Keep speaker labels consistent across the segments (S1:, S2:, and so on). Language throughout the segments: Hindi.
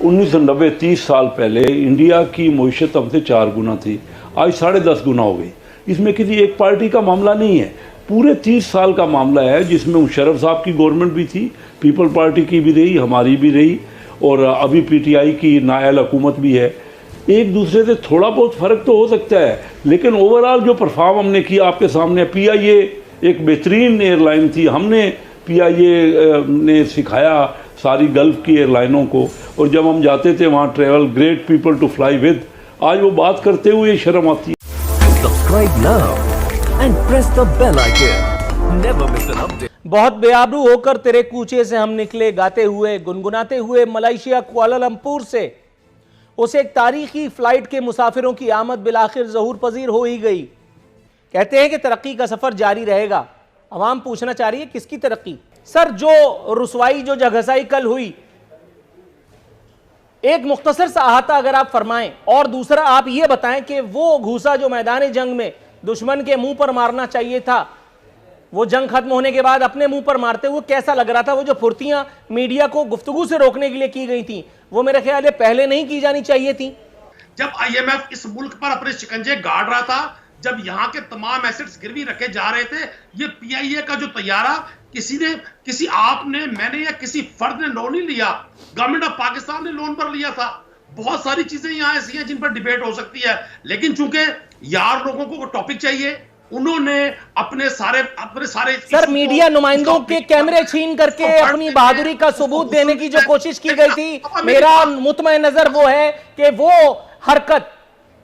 S1: 1990 30 साल पहले इंडिया की मईशत हमसे 4 गुना थी, आज 10.5 गुना हो गई। इसमें किसी एक पार्टी का मामला नहीं है, पूरे 30 साल का मामला है, जिसमें मुशर्रफ साहब की गवर्नमेंट भी थी, पीपल पार्टी की भी रही, हमारी भी रही, और अभी पीटीआई की नायल हुकूमत भी है। एक दूसरे से थोड़ा बहुत फ़र्क तो हो सकता है, लेकिन ओवरऑल जो परफॉर्म हमने किया आपके सामने, पीआईए एक बेहतरीन एयरलाइन थी, हमने पीआईए ने सिखाया सारी गल्फ़ की एयरलाइनों को, और जब हम जाते थे वहाँ travel great people to fly with, आज वो बात करते हुए शर्म आती है।
S2: Subscribe now and press the bell icon, never miss an update.
S3: बहुत बेआबरू होकर तेरे कूचे से हम निकले, गाते हुए गुनगुनाते हुए मलेशिया कुआलालंपुर से। उसे एक तारीखी फ्लाइट के मुसाफिरों की आमद बिलाखिर ज़हूर पजीर हो ही गई। कहते हैं कि तरक्की का सफर जारी रहेगा। अवाम पूछना चाह रही है किसकी तरक्की? सर, जो रुसवाई, जो जगहसाई कल हुई, एक मुख्तसर सा अहाता अगर आप फरमाएं, और दूसरा आप ये बताएं कि वो घूसा जो मैदान जंग में दुश्मन के मुंह पर मारना चाहिए था, वो जंग खत्म होने के बाद अपने मुंह पर मारते हुए कैसा लग रहा था? वो जो फुर्तियां मीडिया को गुफ्तगू से रोकने के लिए की गई थी, वो मेरे ख्याल है पहले नहीं की जानी चाहिए थी।
S4: जब आईएमएफ इस मुल्क पर अपने शिकंजे गाड़ रहा था, जब यहाँ के तमाम एसेट्स गिरवी रखे जा रहे थे, ये पीआईए का जो तैयारा किसी आपने, मैंने या किसी फर्द ने लोन नहीं लिया, गवर्नमेंट ऑफ पाकिस्तान ने लोन पर लिया था। बहुत सारी चीजें यहाँ ऐसी हैं जिन पर डिबेट हो सकती है, लेकिन चूंकि यार लोगों को टॉपिक चाहिए, उन्होंने अपने सारे
S3: सर, मीडिया नुमाइंदों के कैमरे छीन करके अपनी बहादुरी का सबूत देने की जो कोशिश की गई थी, मेरा मुतमईन नजर वो है कि वो हरकत,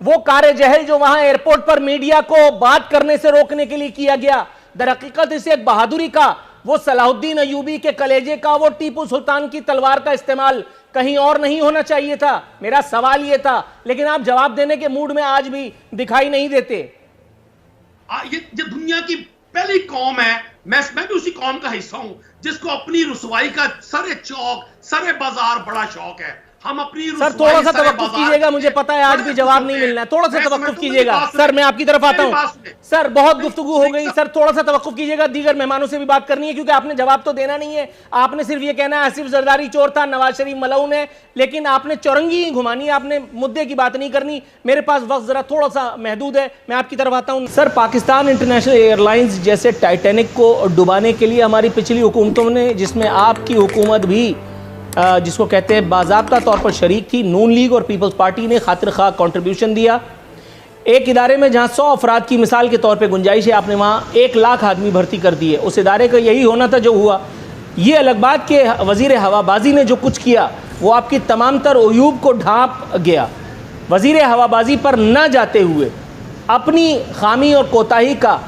S3: वो कार्य जहल जो वहां एयरपोर्ट पर मीडिया को बात करने से रोकने के लिए किया गया, दरहकीकत इसे एक बहादुरी का, वो सलाहुद्दीन अयूबी के कलेजे का, वो टीपू सुल्तान की तलवार का इस्तेमाल कहीं और नहीं होना चाहिए था। मेरा सवाल ये था, लेकिन आप जवाब देने के मूड में आज भी दिखाई नहीं देते।
S4: ये दुनिया की पहली कौम है, मैं भी उसी कौम का हिस्सा हूं, जिसको अपनी रुसवाई का सरे चौक, सरे बाजार बड़ा शौक है। हम अपनी
S3: सर थोड़ा सा तवक्कुफ कीजिएगा, मुझे पता है आज भी जवाब नहीं मिलना है, थोड़ा सा तवक्कुफ कीजिएगा। सर मैं आपकी तरफ आता हूं। सर बहुत गुफ्तगू हो गई, सर थोड़ा सा तवक्कुफ कीजिएगा, दीगर मेहमानों से भी बात करनी है, क्योंकि आपने जवाब तो देना नहीं है। आपने सिर्फ ये कहना है आसिफ जरदारी चोर था, नवाज शरीफ मलऊन है, लेकिन आपने चौरंगी ही घुमानी है, आपने मुद्दे की बात नहीं करनी। मेरे पास वक्त जरा थोड़ा सा महदूद है, मैं आपकी तरफ आता हूं। सर, पाकिस्तान इंटरनेशनल एयरलाइंस जैसे टाइटैनिक को डुबाने के लिए हमारी पिछली हुकूमतों ने, जिसमें आपकी हुकूमत भी जिसको कहते हैं बाज़ाब्ता तौर पर शरीक थी, नून लीग और पीपल्स पार्टी ने खातिर खा कंट्रीब्यूशन दिया। एक इदारे में जहां 100 अफराद की मिसाल के तौर पे गुंजाइश है, आपने वहां 1 लाख आदमी भर्ती कर दिए। उस इदारे का यही होना था जो हुआ। ये अलग बात कि वज़ीर हवाबाजी ने जो कुछ किया वो आपकी तमाम तर उयूब को ढांप गया। वज़ीर हवाबाजी पर न जाते हुए अपनी खामी और कोताही का,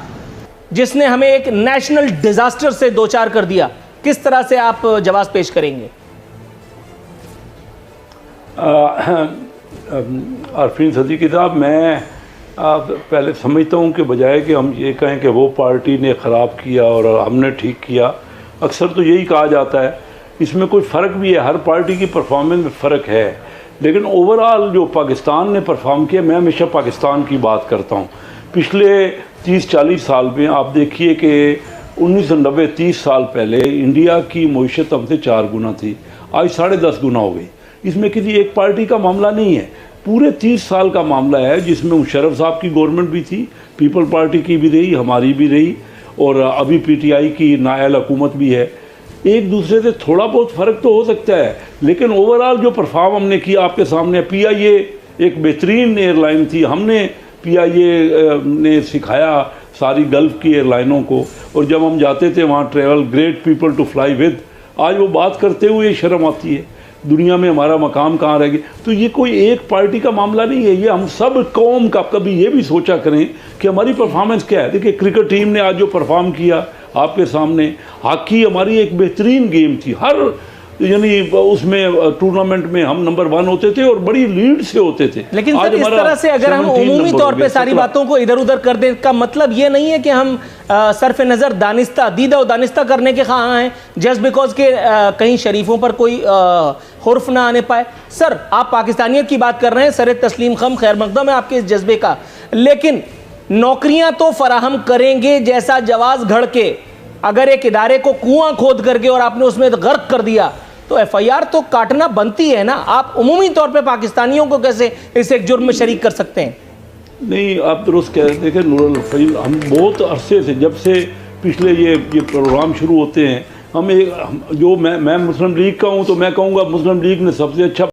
S3: जिसने हमें एक नेशनल डिज़ास्टर से दो चार कर दिया, किस तरह से आप जवाब पेश करेंगे?
S1: आरफीन सदीकी साहब, मैं पहले समझता हूँ कि बजाय कि हम ये कहें कि वो पार्टी ने ख़राब किया और हमने ठीक किया, अक्सर तो यही कहा जाता है। इसमें कोई फ़र्क भी है, हर पार्टी की परफॉर्मेंस में फ़र्क है, लेकिन ओवरऑल जो पाकिस्तान ने परफॉर्म किया, मैं हमेशा पाकिस्तान की बात करता हूँ। पिछले 30-40 साल में आप देखिए कि 1990 30 साल पहले इंडिया की मईशत हमसे 4 गुना थी, आज 10.5 गुना हो गई। इसमें किसी एक पार्टी का मामला नहीं है, पूरे 30 साल का मामला है, जिसमें मुशर्रफ साहब की गवर्नमेंट भी थी, पीपल पार्टी की भी रही, हमारी भी रही, और अभी पीटीआई की नायल हुकूमत भी है। एक दूसरे से थोड़ा बहुत फ़र्क तो हो सकता है, लेकिन ओवरऑल जो परफॉर्म हमने किया आपके सामने, पीआईए एक बेहतरीन एयरलाइन थी, हमने पीआईए ने सिखाया सारी गल्फ़ की एयरलाइनों को, और जब हम जाते थे वहाँ travel great people to fly with, आज वो बात करते हुए शर्म आती है। दुनिया में हमारा मकाम कहाँ रह गया? तो ये कोई एक पार्टी का मामला नहीं है, ये हम सब कौम का। कभी ये भी सोचा करें कि हमारी परफॉर्मेंस क्या है। देखिए, क्रिकेट टीम ने आज जो परफॉर्म किया आपके सामने, हॉकी हमारी एक बेहतरीन गेम थी, हर यानी उसमें टूर्नामेंट में हम नंबर 1 होते थे और बड़ी लीड से होते थे।
S3: लेकिन सर, इस तरह से अगर हम उमूमी तौर पे सारी बातों को इधर उधर कर दें, का मतलब ये नहीं है कि हम सरफ नज़र दानिस्ता, दीदा और दानिस्ता करने के ख़्वाह हैं, जस्ट बिकॉज के कहीं शरीफों पर कोई हुर्फ ना आने पाए। सर, आप पाकिस्तानियत की बात कर रहे हैं, सर तस्लीम खम, खैर मकदम है आपके इस जज्बे का, लेकिन नौकरियां तो फराहम करेंगे जैसा जवाज घड़ के। अगर एक इदारे को कुआं खोद करके और आपने उसमें गर्क कर दिया, तो तो FIR तो काटना बनती है ना, आप उमूमी तौर पे पाकिस्तानियों को कैसे इस एक जुर्म में शरीक कर सकते हैं?
S1: नहीं, आप दुरुस्त कह रहे थे। देखिए नूरुल फैल, हम बहुत अरसे से, जब से पिछले ये प्रोग्राम शुरू होते हैं, हम जो मैं मुस्लिम लीग का हूँ, तो मैं कहूँगा मुस्लिम लीग ने सबसे अच्छा